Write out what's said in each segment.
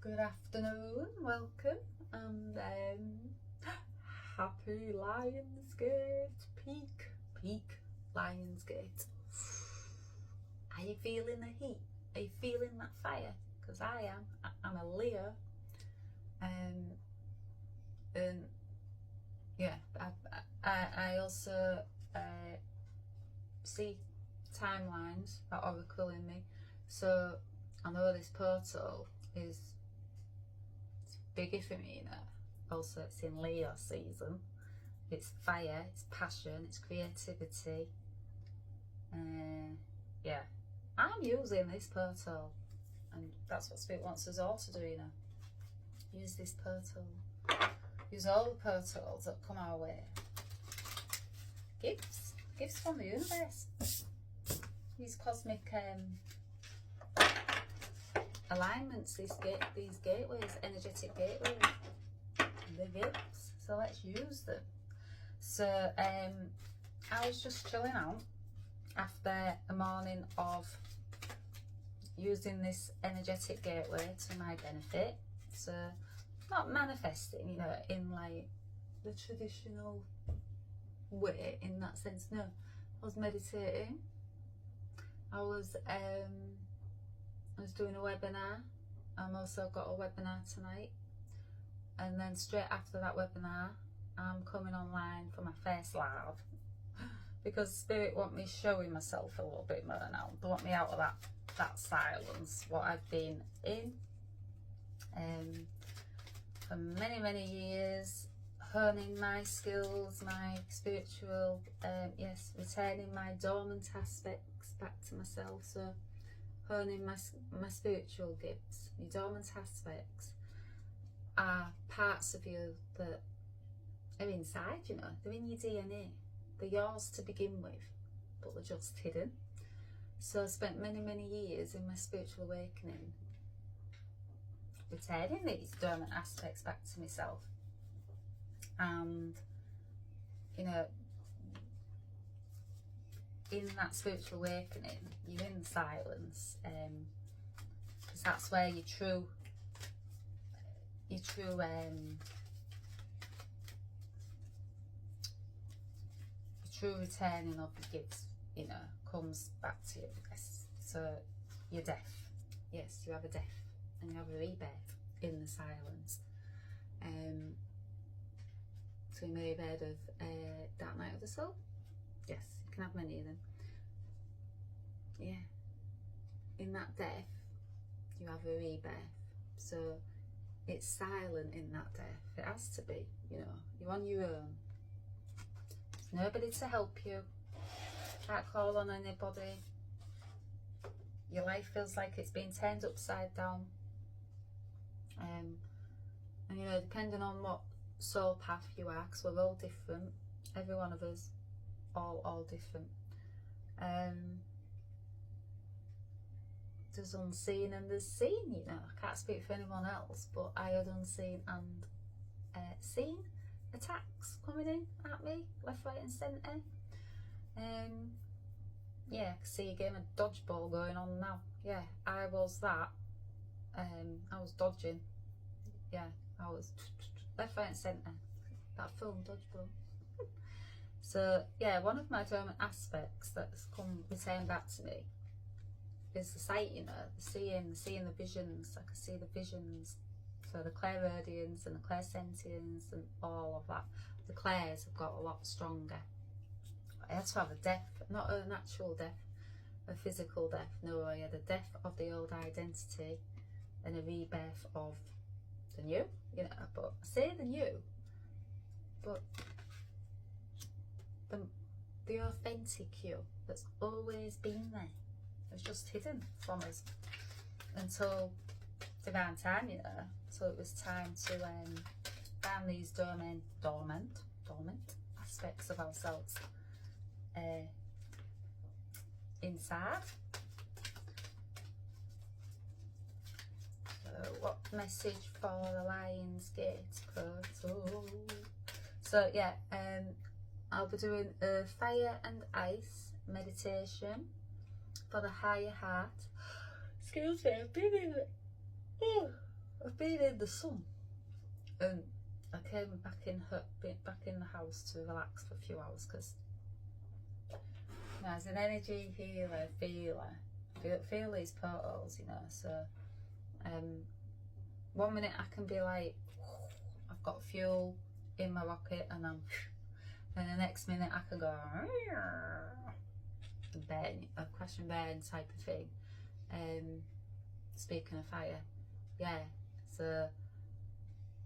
Good afternoon, welcome, and happy Lionsgate, peak Lionsgate. Are you feeling the heat? Are you feeling that fire? Because I am. I'm a Leo, and yeah, I also see timelines that oracle in me, so I know this portal is bigger for me, you know. Also, it's in Leo season. It's fire, it's passion, it's creativity. Yeah, I'm using this portal, and that's what Spirit wants us all to do, you know. Use this portal. Use all the portals that come our way. Gifts from the universe. These cosmic alignments, these gateways, energetic gateways, the gifts. So let's use them. So I was just chilling out after a morning of using this energetic gateway to my benefit. So not manifesting, you know, in like the traditional way in that sense. No, I was meditating. I was doing a webinar. I'm also got a webinar tonight, and then straight after that webinar I'm coming online for my first live, because Spirit want me showing myself a little bit more now. They want me out of that silence, what I've been in for many years, honing my skills, my spiritual, yes, returning my dormant aspects back to myself. So honing my spiritual gifts. Your dormant aspects are parts of you that are inside, you know. They're in your DNA. They're yours to begin with, but they're just hidden. So I spent many years in my spiritual awakening returning these dormant aspects back to myself. And, you know, in that spiritual awakening, you're in silence, because that's where your true returning of the gifts, you know, comes back to you. Yes. So you're deaf. Yes, you have a death, and you have a rebirth in the silence. So you may have heard of Dark Night of the Soul. Yes, you can have many of them. Yeah, in that death you have a rebirth. So it's silent in that death. It has to be, you know. You're on your own. There's nobody to help you. Can't call on anybody. Your life feels like it's been turned upside down. And you know, depending on what soul path you are, because we're all different, every one of us, all different. There's unseen and there's seen, you know. I can't speak for anyone else, but I had unseen and seen attacks coming in at me, left, right and centre. Yeah, I can see a game of dodgeball going on now. Yeah, I was that. I was dodging. Yeah, I was left, right and centre. That film, Dodgeball. So yeah, one of my dormant aspects that's returned back to me is the sight, you know, the seeing the visions. I can see the visions. So the clairaudience and the clairsentience and all of that. The clairs have got a lot stronger. I had to have a death, not a natural death, a physical death. No, I had a death of the old identity and a rebirth of the new, you know. But I say the new, but the authentic you that's always been there. It's just hidden from us until divine time, you know. So it was time to find these dormant aspects of ourselves inside. So what message for the Lionsgate portal? So yeah, I'll be doing a fire and ice meditation for the higher heart. Excuse me, I've been in the sun, and I came back in the house to relax for a few hours because as an energy healer, feel these portals, you know. So 1 minute I can be like, I've got fuel in my rocket, and then the next minute I can go burn, a crash and burn type of thing. Speaking of fire, yeah, so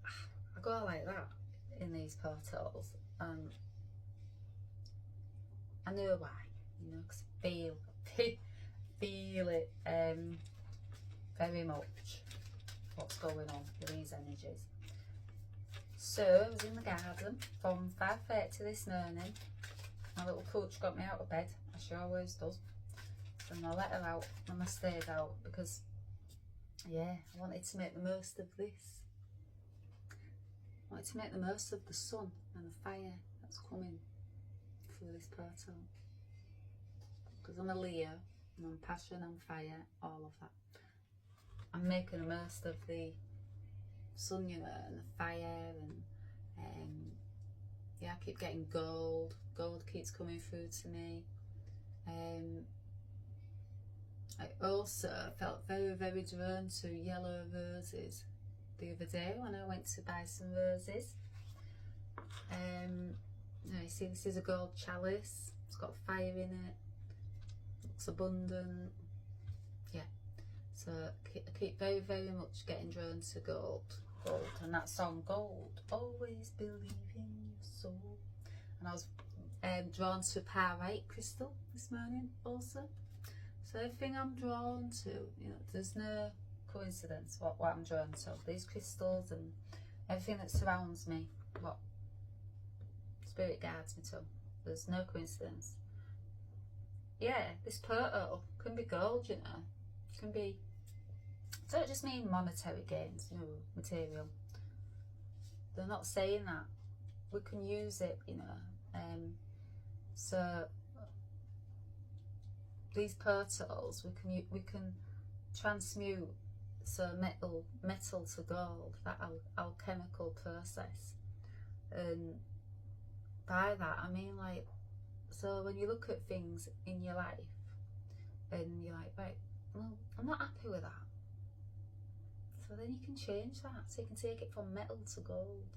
I go like that in these portals, and I know why, you know, because I feel it very much what's going on with these energies. So I was in the garden from 5:30 this morning. My little coach got me out of bed, as she always does, and I let her out and I stayed out because, yeah, I wanted to make the most of this. I wanted to make the most of the sun and the fire that's coming through this portal. Because I'm a Leo, and I'm passion and fire, all of that. I'm making the most of the sun, you know, and the fire, and yeah, I keep getting gold. Gold keeps coming through to me. I also felt very, very drawn to yellow roses the other day when I went to buy some roses. Now you see, this is a gold chalice. It's got fire in it. Looks abundant. Yeah. So I keep very, very much getting drawn to gold. And that song, Gold, always believe in your soul. And I was drawn to pyrite crystal this morning also. So everything I'm drawn to, you know, there's no coincidence what I'm drawn to. These crystals and everything that surrounds me, what spirit guides me to, there's no coincidence. Yeah, this portal can be gold, you know, can be, so it just mean monetary gains, you know, material. They're not saying that. We can use it, you know. So these portals, we can transmute metal to gold, that alchemical process. And by that I mean, like, so when you look at things in your life and you're like, right, well, I'm not happy with that. So then you can change that. So you can take it from metal to gold.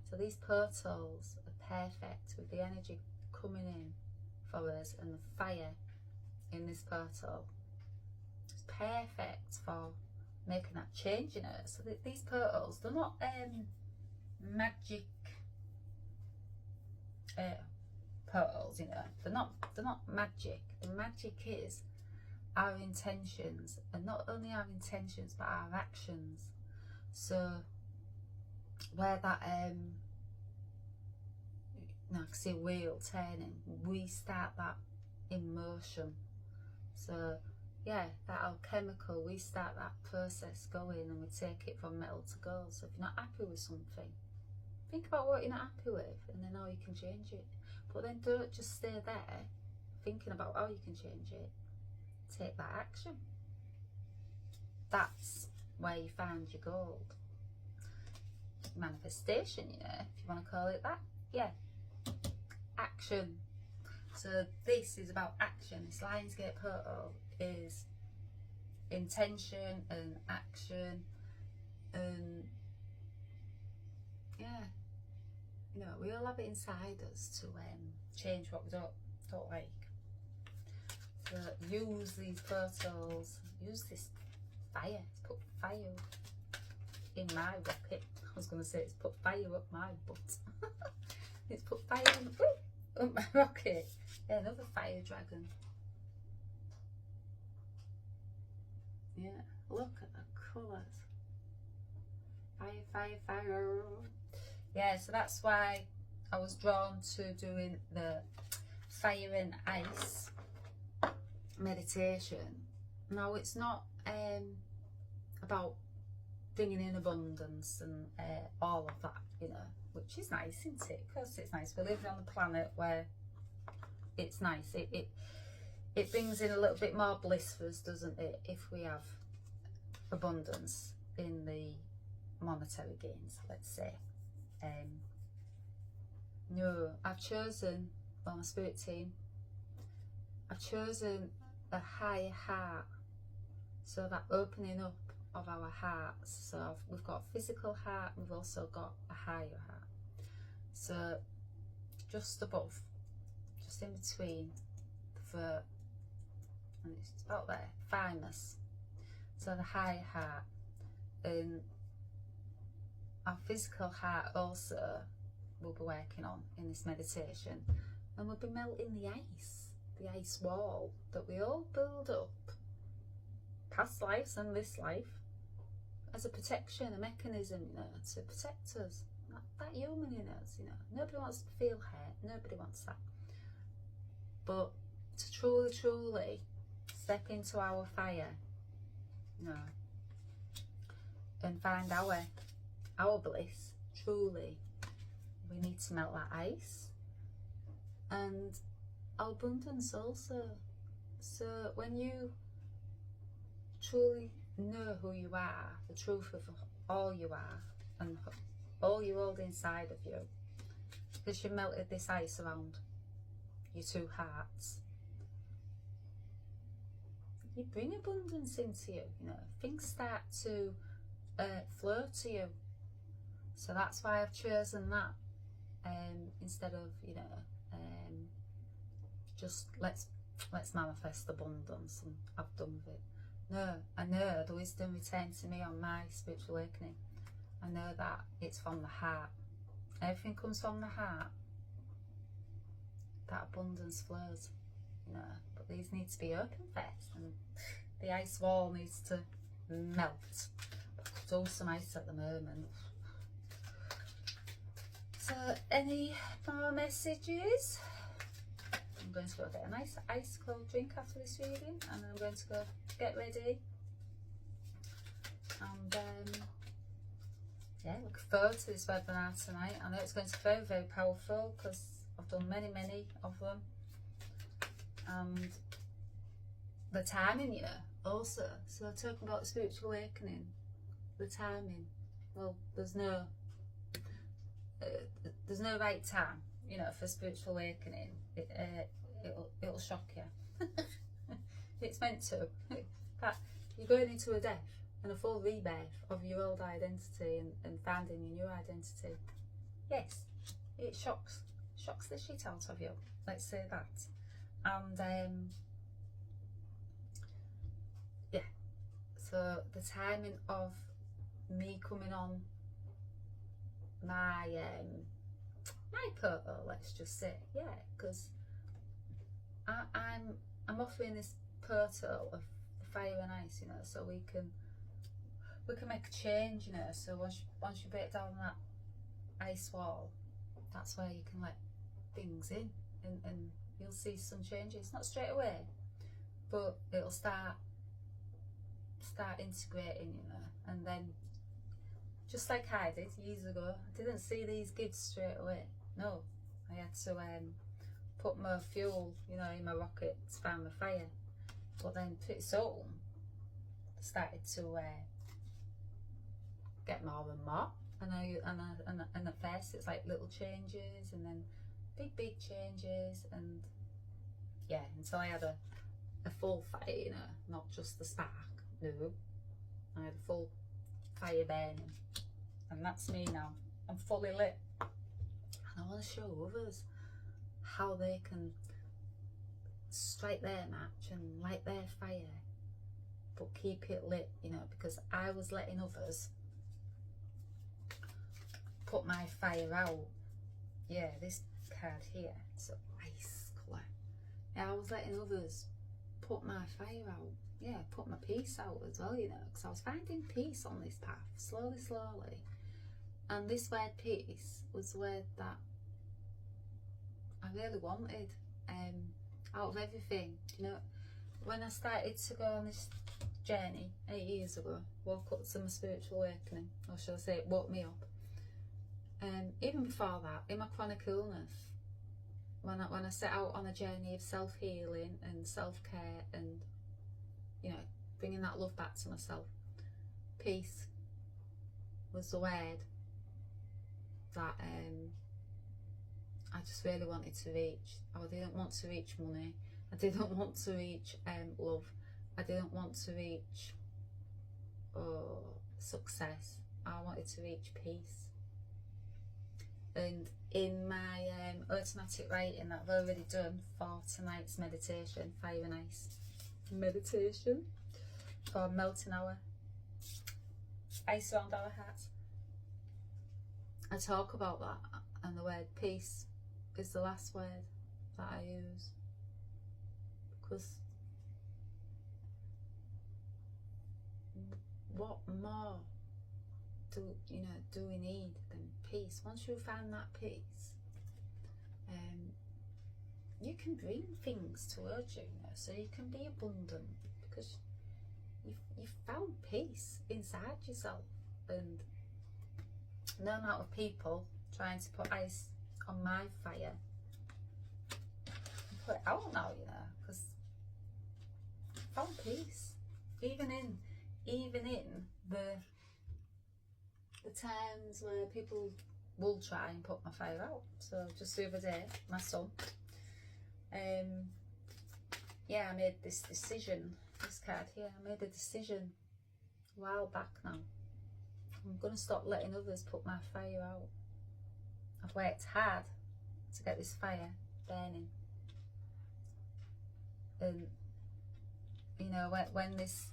So these portals are perfect with the energy coming in for us and the fire in this portal. It's perfect for making that change in it. So these portals, they're not magic portals, you know. They're not magic. The magic is our intentions, and not only our intentions but our actions. So where that now I can see a wheel turning, we start that in motion. So yeah, that alchemical, we start that process going, and we take it from metal to gold. So if you're not happy with something, think about what you're not happy with, and then how you can change it. But then don't just stay there thinking about how you can change it. Take that action. That's where you find your gold. Manifestation, you know, if you want to call it that. Yeah. Action. So this is about action. This Lionsgate portal is intention and action, and yeah, you know, we all have it inside us to change what we don't like. So use these portals, use this fire, to put fire in my rocket. I was going to say it's put fire up my butt. It's put fire up my rocket. Yeah, another fire dragon. Yeah, look at the colours. Fire, fire, fire. Yeah, so that's why I was drawn to doing the fire and ice meditation. No, it's not about bringing in abundance and all of that, you know, which is nice, isn't it? Of course it's nice. We're living on a planet where it's nice. It brings in a little bit more bliss for us, doesn't it, if we have abundance in the monetary gains, let's say. No, I've chosen, well, my spirit team, I've chosen a higher heart, so that opening up of our hearts. So we've got a physical heart, we've also got a higher heart. So just above, just in between the throat, and it's about there, thymus. So the higher heart, and our physical heart also we'll be working on in this meditation, and we'll be melting the ice wall that we all build up past lives and this life as a protection, a mechanism, you know, to protect us, that human in us, you know. Nobody wants to feel hurt, nobody wants that, but to truly step into our fire, you know, and find our bliss, truly, we need to melt that ice, and our abundance also. So when you truly know who you are, the truth of all you are, and all you hold inside of you, because you melted this ice around your two hearts, you bring abundance into you, you know, things start to flow to you. So that's why I've chosen that, instead of, you know, just let's manifest abundance and I've done with it. No, I know the wisdom returned to me on my spiritual awakening. I know that it's from the heart. Everything comes from the heart. That abundance flows, you know. But these need to be open first, and the ice wall needs to melt. There's all some ice at the moment. So, any more messages? I'm going to go get a nice ice cold drink after this reading, and then I'm going to go get ready. And yeah, look forward to this webinar tonight. I know it's going to be very, very powerful because I've done many of them. And the timing, you know, also. So talking about the spiritual awakening, the timing. Well, there's no right time, you know, for spiritual awakening. It'll shock you. It's meant to. That you're going into a death and a full rebirth of your old identity and finding your new identity. Yes, it shocks the shit out of you. Let's say that. And yeah. So the timing of me coming on my portal, let's just say, yeah, because I'm offering this portal of fire and ice, you know, so we can make a change, you know. So once you break down that ice wall, that's where you can let things in, and you'll see some changes. Not straight away, but it'll start integrating, you know. And then, just like I did years ago, I didn't see these gifts straight away. No, I had to put more fuel, you know, in my rocket to find my fire. But then pretty soon, I started to get more and more. And at first it's like little changes, and then big changes, and yeah, until I had a full fire, you know, not just the spark. No, I had a full fire burning, and that's me now. I'm fully lit, and I want to show others how they can strike their match and light their fire, but keep it lit, you know, because I was letting others put my fire out. Yeah, this card here, it's an ice colour. Yeah, I was letting others put my fire out. Yeah, put my peace out as well, you know, because I was finding peace on this path, slowly. And this word peace was the word that I really wanted, out of everything, you know. When I started to go on this journey 8 years ago, woke up to my spiritual awakening, or shall I say it woke me up. Even before that, in my chronic illness, when I set out on a journey of self-healing and self-care and, you know, bringing that love back to myself, peace was the word that I just really wanted to reach. I didn't want to reach money. I didn't want to reach love. I didn't want to reach success. I wanted to reach peace. And in my automatic writing that I've already done for tonight's meditation, fire and ice meditation for melting our ice around our hearts, I talk about that, and the word peace is the last word that I use, because what more do we need than peace? Once you find that peace, you can bring things towards you, so you can be abundant, because you've found peace inside yourself. And no amount of people trying to put ice on my fire and put it out now, because I found peace, even in the times where people will try and put my fire out. So just the other day, my son, I made this decision, this card here, I made a decision a while back now. I'm going to stop letting others put my fire out. I've worked hard to get this fire burning. And, when this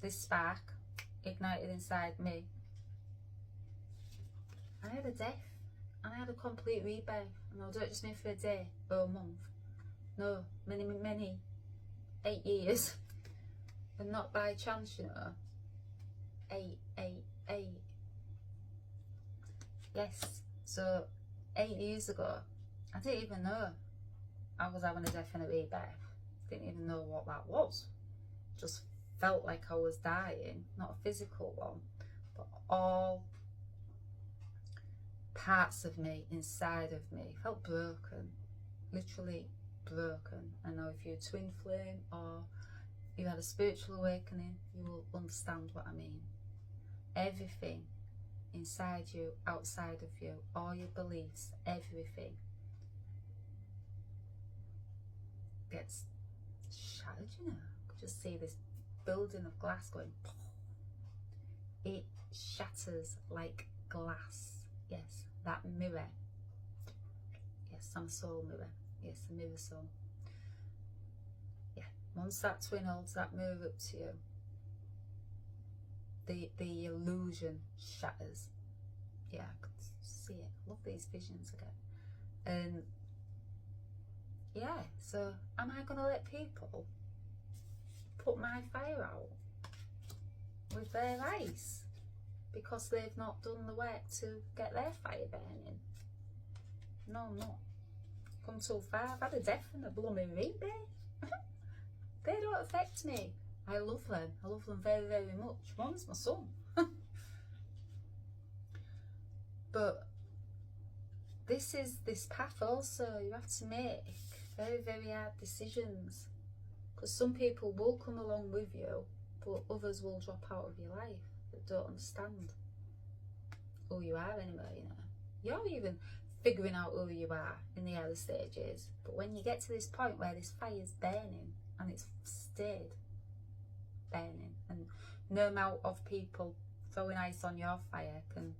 spark ignited inside me, I had a death, and I had a complete rebirth. And I don't just mean for a day or a month. No, many 8 years. And not by chance, 8. Yes, so 8 years ago, I didn't even know I was having a definite rebirth. Didn't even know what that was. Just felt like I was dying, not a physical one, but all parts of me, inside of me, felt broken, literally broken. I know if you're a twin flame or you had a spiritual awakening, you will understand what I mean. Everything inside you, outside of you, all your beliefs, everything gets shattered, You could just see this building of glass going, it shatters like glass. Yes, that mirror. Yes, I'm a soul mirror. Yes, a mirror soul. Yeah, once that twin holds that mirror up to you, the illusion shatters. Yeah, I could see it. I love these visions again. And yeah, so am I going to let people put my fire out with their ice because they've not done the work to get their fire burning? No, I'm not. Come too far. I've had a death and a blooming rebirth. They don't affect me. I love them. I love them very, very much. One's my son. But this is this path also. You have to make very, very hard decisions. Because some people will come along with you, but others will drop out of your life that don't understand who you are anymore, You're even figuring out who you are in the early stages. But when you get to this point where this fire's burning and it's stayed burning, and no amount of people throwing ice on your fire can,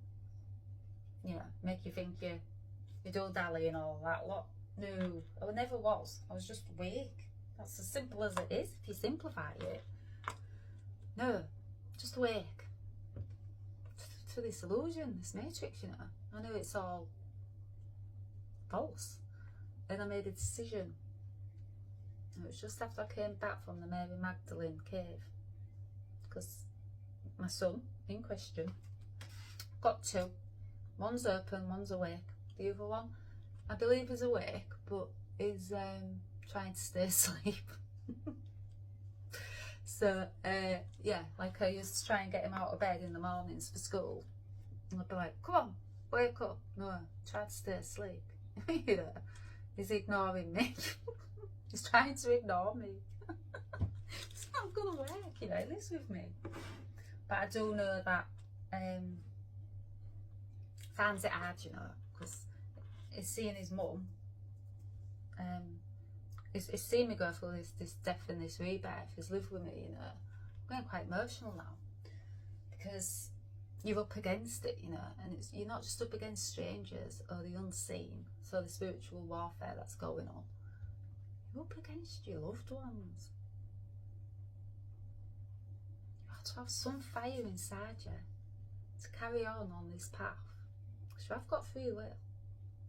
make you think you're dull-dally and all that lot. No, I never was. I was just awake. That's as simple as it is if you simplify it. No, just awake to this illusion, this matrix, I know it's all false. And I made a decision. And it was just after I came back from the Mary Magdalene cave. Because my son, in question, got two. One's open, one's awake. The other one, I believe, is awake, but is trying to stay asleep. So, yeah, like I used to try and get him out of bed in the mornings for school. And I'd be like, come on, wake up. No, try to stay asleep. He's ignoring me. He's trying to ignore me. It's not going to work, he lives with me. But I do know that finds it hard, you know, because he's seeing his mum. He's seen me go through this death and this rebirth. He's lived with me, you know. I'm getting quite emotional now because you're up against it, you know, and you're not just up against strangers or the unseen, so the spiritual warfare that's going on. You're up against your loved ones. You have to have some fire inside you to carry on this path. Because you have got free will.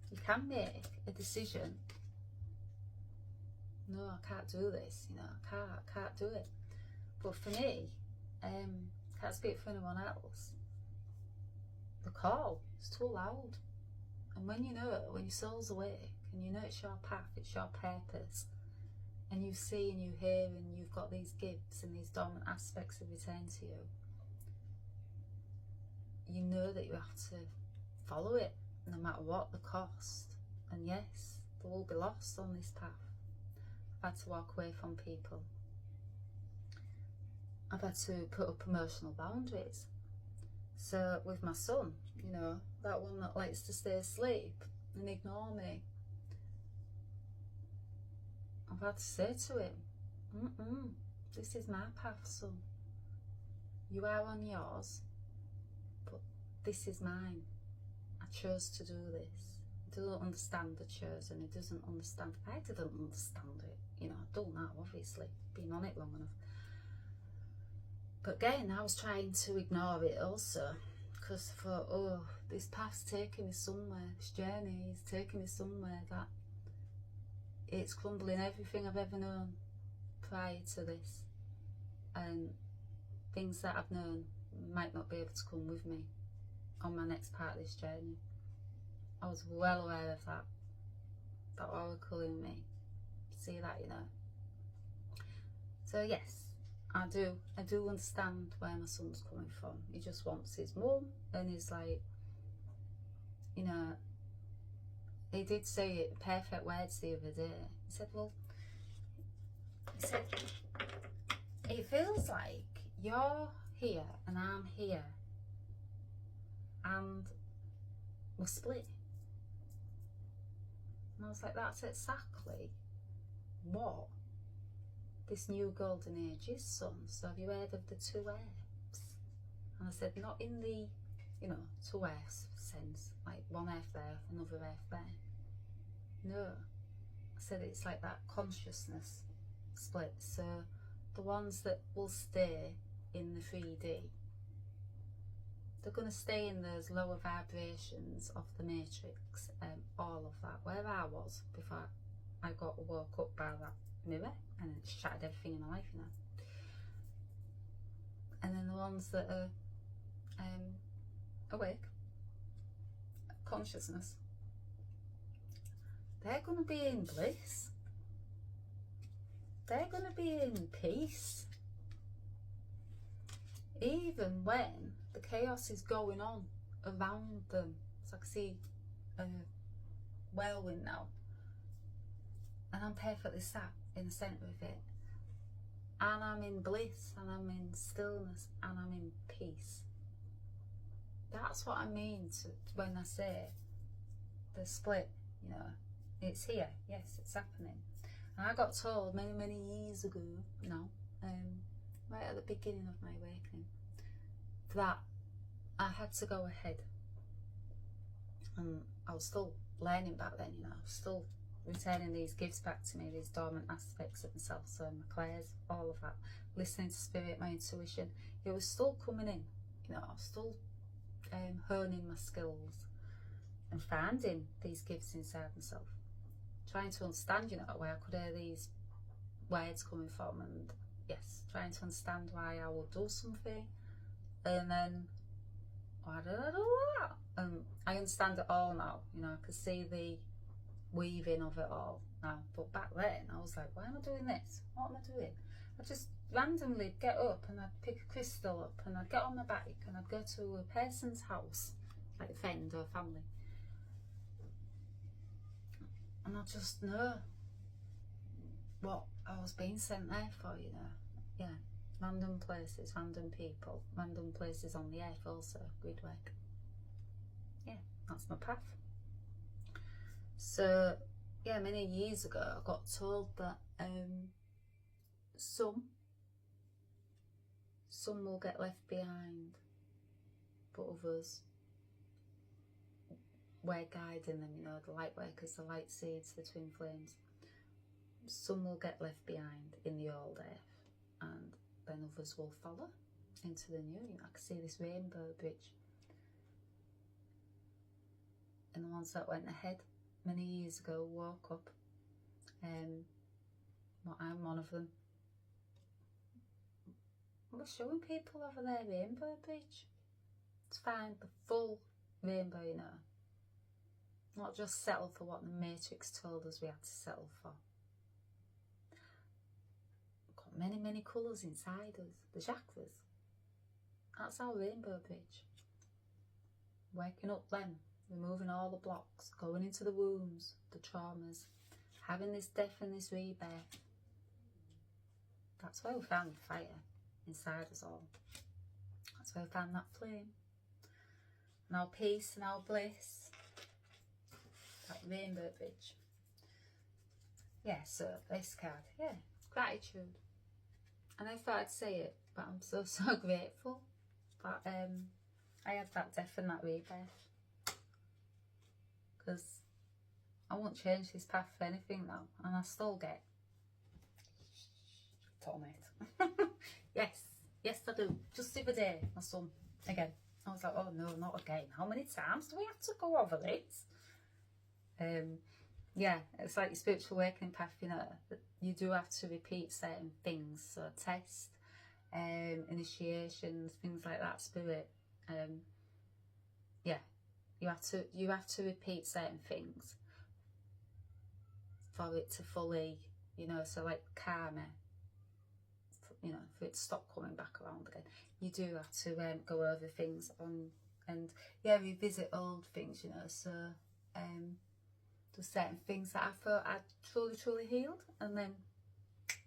You can make a decision. No, I can't do this, you know, I can't do it. But for me, can't speak for anyone else, the call is too loud. And when you know, when your soul's awake and you know it's your path, it's your purpose, and you see and you hear and you've got these gifts and these dormant aspects that return to you, you know that you have to follow it no matter what the cost. And yes, there will be loss on this path. I've had to walk away from people. I've had to put up emotional boundaries. So with my son, you know, that one that likes to stay asleep and ignore me, I've had to say to him, this is my path, son. You are on yours, but this is mine. I chose to do this. He doesn't understand the chose, and he doesn't understand. I didn't understand it. You know, I've done that, obviously, been on it long enough. But again, I was trying to ignore it also, because I thought, oh, this path's taking me somewhere, this journey is taking me somewhere that it's crumbling everything I've ever known prior to this. And things that I've known might not be able to come with me on my next part of this journey. I was well aware of that. That oracle in me. See that, you know. So yes, I do understand where my son's coming from. He just wants his mum, and he's like, you know, he did say it, perfect words the other day. He said, well, it feels like you're here and I'm here and we're split. And I was like, that's exactly what this new golden age is, son. So have you heard of the two earths? And I said, not in the, you know, two earths sense, like one earth there, another earth there. No. I said it's like that consciousness split. So the ones that will stay in the 3D, they're going to stay in those lower vibrations of the matrix, all of that, where I was before I got woke up by that mirror and it shattered everything in my life, you know. And then the ones that are awake, consciousness, they're going to be in bliss. They're going to be in peace. Even when the chaos is going on around them. So I can see a whirlwind now. And I'm perfectly sat in the centre of it. And I'm in bliss, and I'm in stillness, and I'm in peace. That's what I mean when I say the split, you know. It's here, yes, it's happening. And I got told many, many years ago, right at the beginning of my awakening, that I had to go ahead. And I was still learning back then, you know, I was still returning these gifts back to me, these dormant aspects of myself, so my clairs, all of that, listening to spirit, my intuition, it was still coming in, you know, I was still honing my skills and finding these gifts inside myself, trying to understand, you know, where I could hear these words coming from, and yes, trying to understand why I would do something, and then why did I do that? And I understand it all now, you know, I can see the weaving of it all now. But back then I was like, why am I doing this? What am I doing? I'd just randomly get up and I'd pick a crystal up and I'd get on my bike and I'd go to a person's house, like a friend or family, and I just know what I was being sent there for, you know. Yeah, random places, random people, random places on the earth also, grid work. yeah, that's my path. So yeah, many years ago I got told that some will get left behind, but others, we're guiding them, you know, the light workers, the light seeds, the twin flames. Some will get left behind in the old earth, and then others will follow into the new. You know, I can see this rainbow bridge, and the ones that went ahead many years ago walk up. Well, I'm one of them. We're showing people over there rainbow bridge. It's fine, the full rainbow, you know. Not just settle for what the Matrix told us we had to settle for. We've got many, many colours inside us. The chakras. That's our rainbow bridge. Working up them, removing all the blocks, going into the wounds, the traumas, having this death and this rebirth. That's where we found the fire inside us all. That's where we found that flame. And our peace and our bliss. That rainbow bridge. Yeah, so this card, yeah, gratitude. And I thought I'd say it, but I'm so grateful that I had that death and that rebirth. Because I won't change this path for anything now, and I still get tormented. yes I do. Just the other day, my son, again. I was like, oh no, not again. How many times do we have to go over it? Yeah, it's like your spiritual awakening path, you know, you do have to repeat certain things. So test, initiations, things like that, spirit. Yeah, you have to repeat certain things for it to fully, you know, so like karma, you know, for it to stop coming back around again. You do have to go over things on, and yeah, revisit old things, you know. So there's certain things that I thought I'd truly healed, and then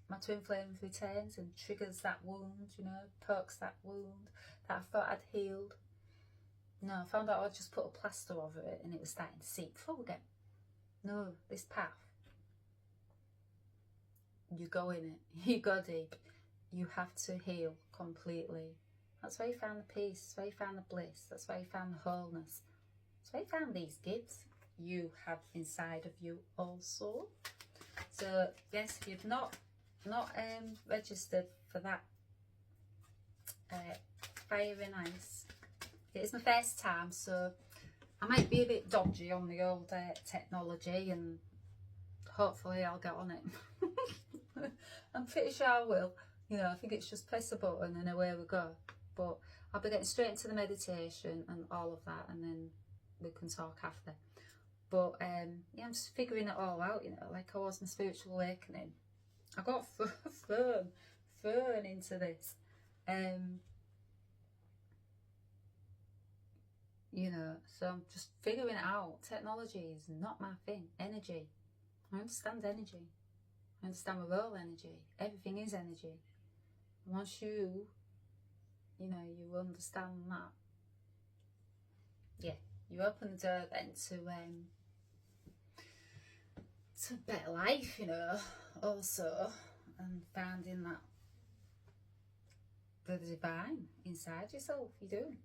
my twin flame returns and triggers that wound, you know, pokes that wound that I thought I'd healed. No, I found out I'd just put a plaster over it and it was starting to seep through again. No, this path, you go in it, you go deep, you have to heal completely. That's where you found the peace, that's where you found the bliss, that's where you found the wholeness, that's where you found these gifts you have inside of you also. So yes, if you've not registered for that fire and ice, it is my first time, so I might be a bit dodgy on the old technology, and hopefully I'll get on it. I'm pretty sure I will, you know. I think it's just press a button and away we go, but I'll be getting straight into the meditation and all of that, and then we can talk after. But yeah, I'm just figuring it all out, you know, like I was my spiritual awakening. I got thrown into this, you know, so I'm just figuring it out. Technology is not my thing. Energy, I understand energy, I understand my role energy, everything is energy. And once you know, you understand that, yeah, you open the door then to better life, you know, also, and finding that the divine inside yourself, you do.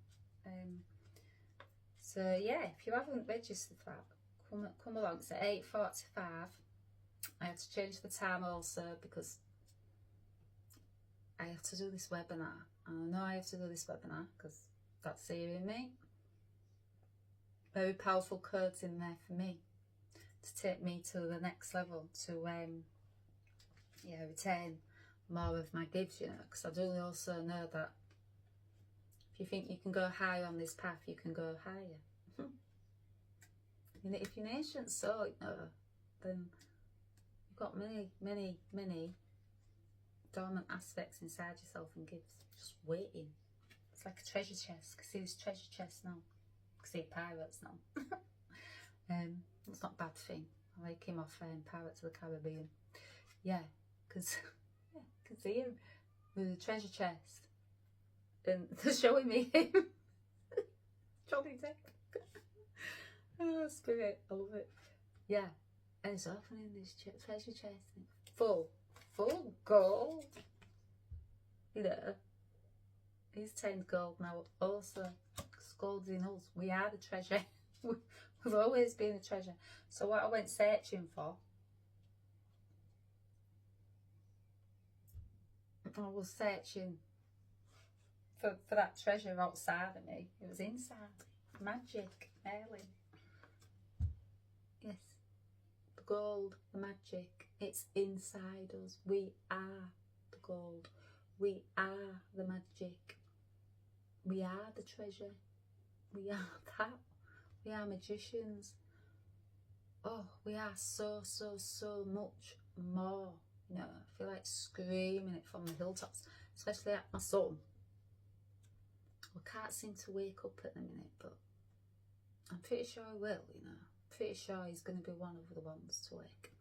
So yeah, if you haven't registered for that, come along. It's at 8:45. I had to change the time also because I have to do this webinar. And I know I have to do this webinar because that's hearing me. Very powerful codes in there for me to take me to the next level, to yeah, retain more of my gifts, you know, because I do also know that if you think you can go higher on this path, you can go higher. And if you're an ancient soul, you know, then you've got many dormant aspects inside yourself and gifts just waiting. It's like a treasure chest. I can see this treasure chest now. I can see pirates now. It's not a bad thing. I like him off Pirates of the Caribbean. Yeah, because yeah, I can see him with a treasure chest. And they're showing me him. Johnny Depp. Oh, spirit, I love it. Yeah, and it's opening this treasure chest. Full gold. You know, he's 10 gold now. Also, gold's in us. We are the treasure. We've always been the treasure. So what I went searching for, I was searching for that treasure outside of me. It was inside. Magic, Merlin. Yes. The gold, the magic. It's inside us. We are the gold. We are the magic. We are the treasure. We are that. We are magicians. Oh, we are so much more. You know, I feel like screaming it from the hilltops, especially at my son. I can't seem to wake up at the minute, but I'm pretty sure I will, you know. Pretty sure he's going to be one of the ones to wake.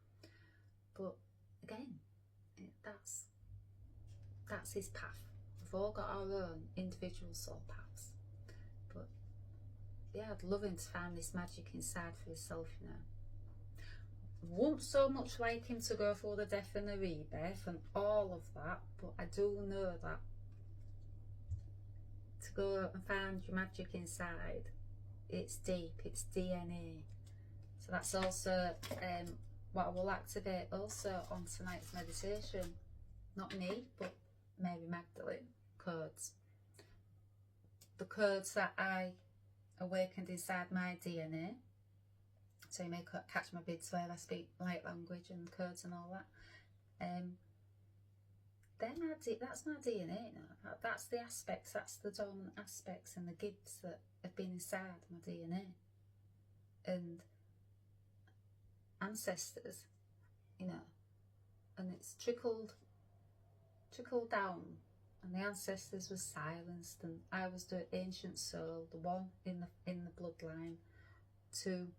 But again, that's his path. We've all got our own individual soul paths. But yeah, I'd love him to find this magic inside for himself, you know. Won't so much like him to go through the death and the rebirth and all of that, but I do know that to go and find your magic inside, it's deep, it's DNA. So that's also what I will activate also on tonight's meditation. Not me, but Mary Magdalene codes. The codes that I awakened inside my DNA. So you may catch my bits where I speak light language and codes and all that. That's my DNA now. That's the aspects, that's the dormant aspects and the gifts that have been inside my DNA. And ancestors, you know, and it's trickled down, and the ancestors were silenced, and I was the ancient soul, the one in the bloodline, to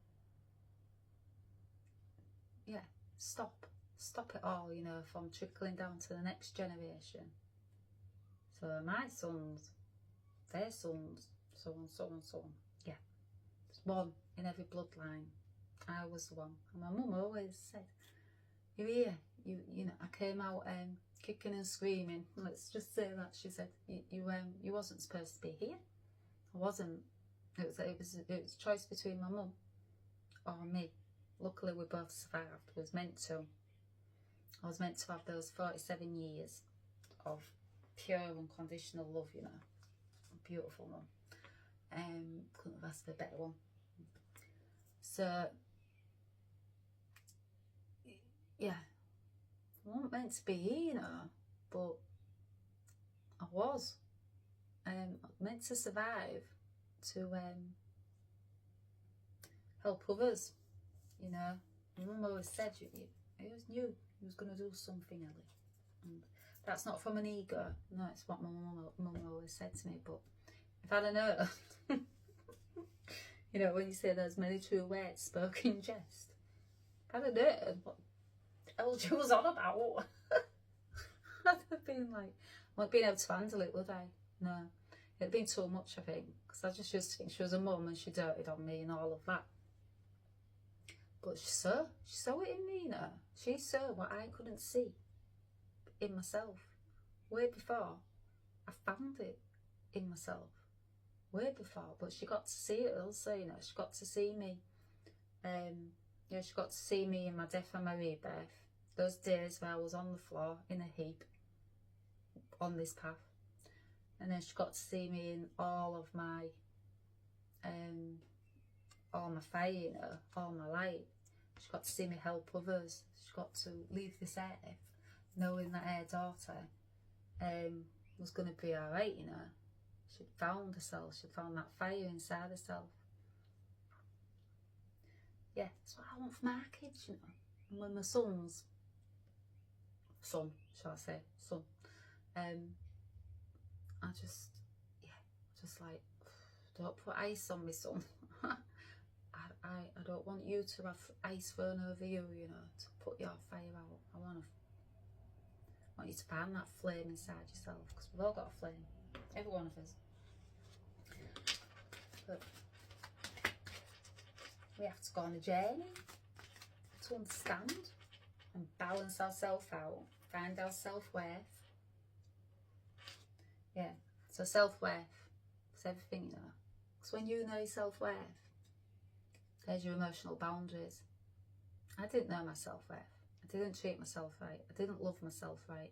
stop it all, you know, from trickling down to the next generation. So my sons, their sons, so on, so on, so on. Yeah, there's one in every bloodline. I was the one, and my mum always said, "You're here." You know, I came out kicking and screaming. Let's just say that she said, "You wasn't supposed to be here." I wasn't. It was a choice between my mum or me. Luckily, we both survived. I was meant to have those 47 years of pure unconditional love, you know. A beautiful one. Couldn't have asked for a better one. So, yeah. I wasn't meant to be here, you know, but I was. Meant to survive to help others. You know, my mum always said, you always knew you was going to do something, Ellie. And that's not from an ego. No, it's what my mum always said to me. But if I'd have known, you know, when you say those many true words spoken in jest, if I'd have known what the hell she was on about, I'd have been like, I wouldn't been able to handle it, would I? No, it'd been too much, I think, because I just used to think she was a mum and she doted on me and all of that. But she saw it in me, you know. She saw what I couldn't see in myself way before I found it in myself. Way before, but she got to see it also, you know. She got to see me. Yeah, she got to see me in my death and my rebirth. Those days where I was on the floor in a heap on this path. And then she got to see me in all of my fire, you know, all my light. She got to see me help others. She got to leave this earth knowing that her daughter was going to be alright, you know. She'd found herself, she'd found that fire inside herself. Yeah, that's what I want for my kids, you know. And when my son, shall I say, I just like, don't put ice on me, son. I don't want you to have ice thrown over you, you know, to put your fire out. I want you to find that flame inside yourself, because we've all got a flame, every one of us. But We have to go on a journey to understand and balance ourselves out, find our self-worth. Yeah, so self-worth is everything, you know. Because when you know your self-worth, there's your emotional boundaries. I didn't know my self-worth. I didn't treat myself right. I didn't love myself right.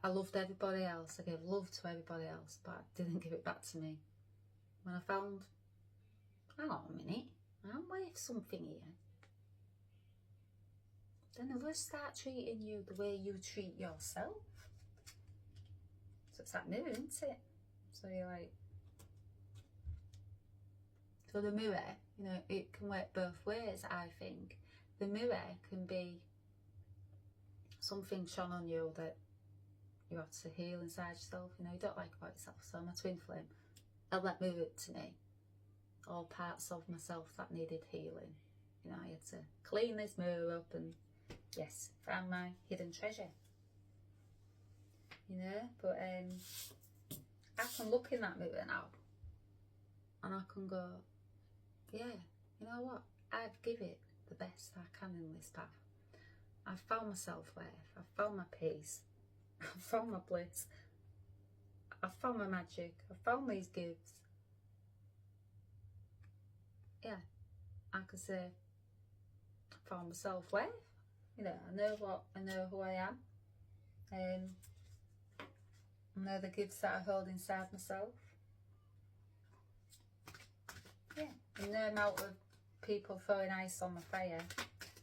I loved everybody else. I gave love to everybody else, but I didn't give it back to me. When I found, hang on a minute, I'm worth something here. Then others start treating you the way you treat yourself. So it's that mirror, isn't it? So you're like, so the mirror, you know, it can work both ways, I think. The mirror can be something shone on you that you have to heal inside yourself, you know, you don't like about yourself. So my twin flame held that mirror to me, all parts of myself that needed healing. You know, I had to clean this mirror up and, yes, found my hidden treasure. You know, but I can look in that mirror now and I can go, yeah, you know what, I've given it the best I can in this path. I've found my self-worth, I've found my peace, I've found my bliss, I've found my magic, I've found these gifts. Yeah, I could say I found my self-worth. You know, I know who I am. I know the gifts that I hold inside myself. Yeah, and no amount of people throwing ice on my fire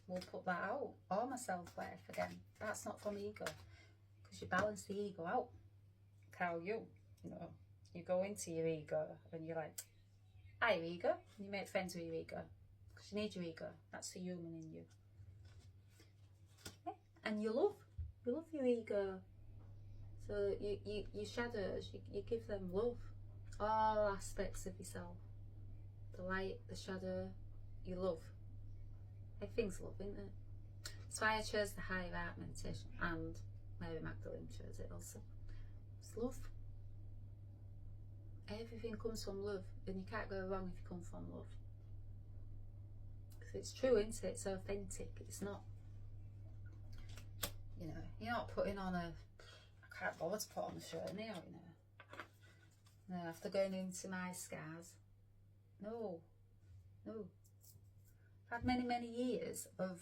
will put that out, or my self-worth again. That's not from ego, because you balance the ego out. How you know, you go into your ego and you're like, hi ego, and you make friends with your ego, because you need your ego. That's the human in you. Yeah. And you love your ego. So your shadows, you give them love, all aspects of yourself. The light, the shadow, you love. Everything's love, isn't it? That's why I chose the higher art meditation, and Mary Magdalene chose it also. It's love. Everything comes from love, and you can't go wrong if you come from love. Because it's true, isn't it? It's authentic. It's not, you know, you're not putting on a, I can't bother to put on a shirt now, you know. No, after going into my scars, no. I've had many years of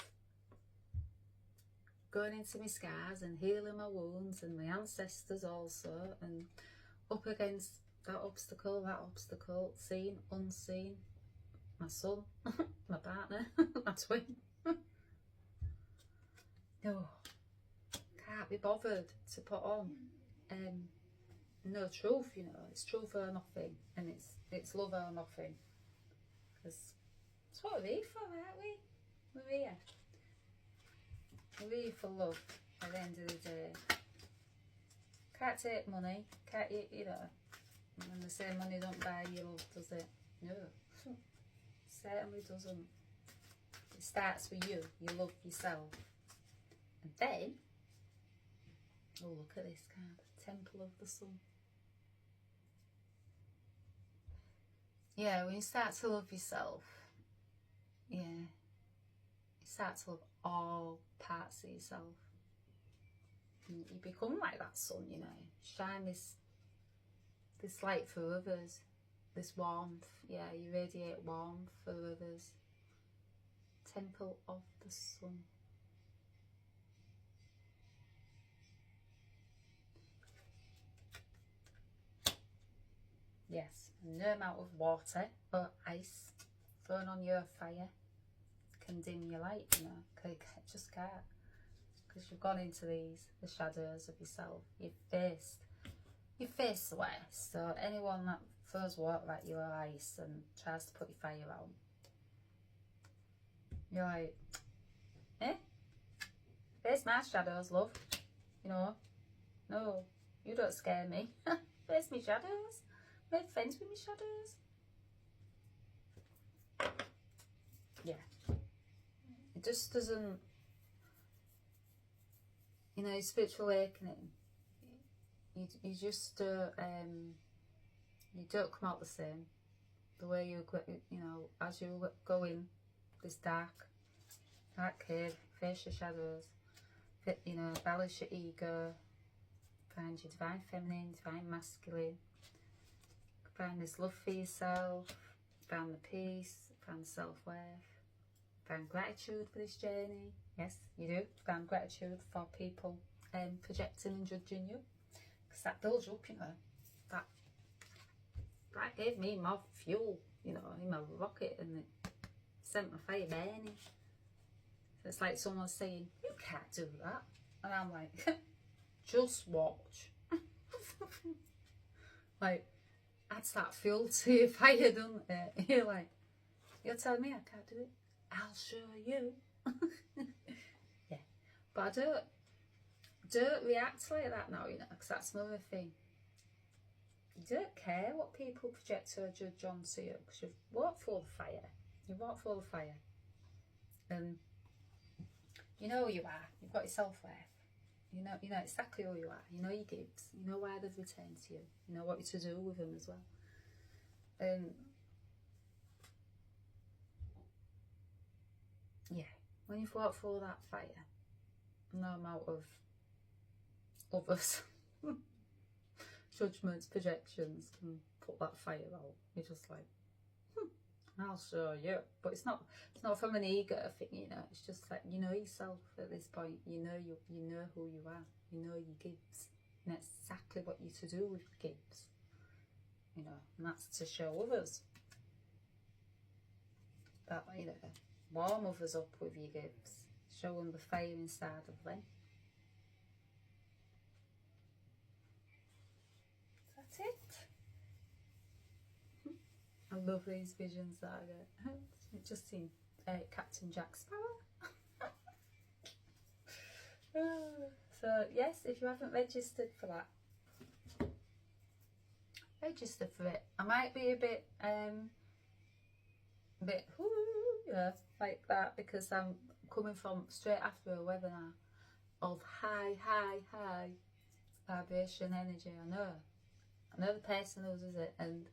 going into my scars and healing my wounds, and my ancestors also, and up against that obstacle, seen, unseen, my son, my partner, my twin. No, can't be bothered to put on no truth, you know. It's truth or nothing, and it's love or nothing, because that's what we're here for, aren't we? We're here. We're here for love at the end of the day. Can't take money, can't, you know, and they say money don't buy you love, does it? No, certainly doesn't. It starts with you. You love yourself. And then, oh, look at this card, Temple of the Sun. Yeah, when you start to love yourself, yeah, you start to love all parts of yourself. And you become like that sun, you know. Shine this light for others, this warmth. Yeah, you radiate warmth for others. Temple of the Sun. Yes, no amount of water or ice thrown on your fire can dim your light, you know. It just can't, because you've gone into the shadows of yourself. You faced the worst. So anyone that throws water at you or ice and tries to put your fire out, you're like, face my shadows, love. You know, no, you don't scare me. Face me shadows. Make friends with me shadows. Yeah, it just doesn't, you know, spiritual awakening, you just you don't come out the same. the way you go, you know, as you go in this dark cave, face your shadows, you know, abolish your ego, find your divine feminine, divine masculine, find this love for yourself, find the peace, find the self-worth, find gratitude for this journey. Yes, you do. Find gratitude for people projecting and judging you, because that builds you up, you know. That gave me more fuel, you know, in my rocket, and it sent my fire burning. So it's like someone saying, you can't do that. And I'm like, just watch. Like, adds that fuel to your fire, doesn't it? You're like, you're telling me I can't do it? I'll show you. Yeah. But I don't react like that now, you know, because that's another thing. You don't care what people project or judge onto you, because you've walked through the fire. You've walked through the fire. And you know who you are. You've got your self-worth. You know exactly who you are. You know your gifts. You know why they've returned to you. You know what you're to do with them as well. Yeah, when you've walked through that fire, no amount of others judgments, projections can put that fire out. You're just like, I'll show you. But it's not from an ego thing, you know. It's just like, you know yourself at this point. You know who you are. You know your gifts. You know exactly what you're to do with your gifts. You know, and that's to show others. That, you know, warm others up with your gifts. Show them the fire inside of them. That's it. I love these visions that I get. Just seen Captain Jack Sparrow. So yes, if you haven't registered for that, register for it. I might be a bit yeah, like that, because I'm coming from straight after a webinar of high vibration energy. I know the person who does it, and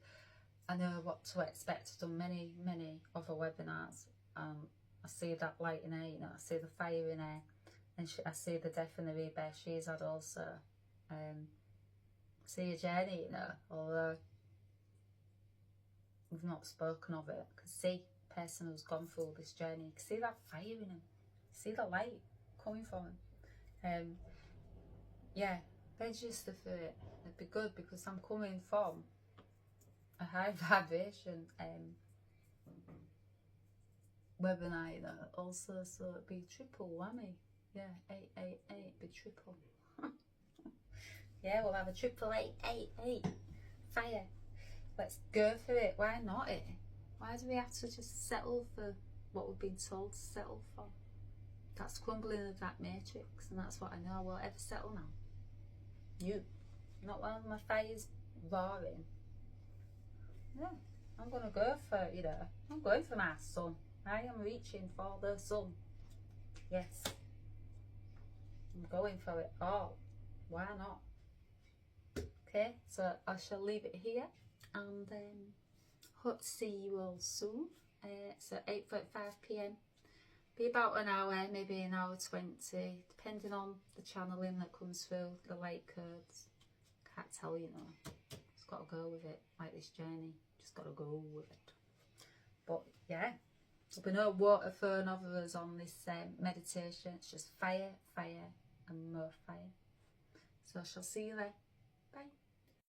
I know what to expect. I've done many other webinars. I see that light in her, you know, I see the fire in her, and I see the death in the rebirth she's had also. See a journey, you know, although we've not spoken of it. I can see the person who's gone through this journey. You can see that fire in him. See the light coming from him. Yeah, register for it. It'd be good, because I'm coming from a high vibration webinar, you know, also, so it'd be triple whammy. Yeah, 888, be triple. Yeah, we'll have a 888 fire. Let's go for it. Why not it? Why do we have to just settle for what we've been told to settle for? That's crumbling of that matrix, and that's what I know. I won't ever settle now. Not when my fire's roaring. Yeah, I'm gonna go for, you know, I'm going for my sun. I am reaching for the sun. Yes, I'm going for it all. Why not? Okay, so I shall leave it here, and hope to see you all soon. So 8:45 p.m. Be about an hour, maybe an hour 20, depending on the channeling that comes through, the light codes. Can't tell, you know. Just got to go with it, like this journey. Just got to go with it. But yeah, there'll be no water phone over us on this meditation. It's just fire, and more fire. So I shall see you there. Bye.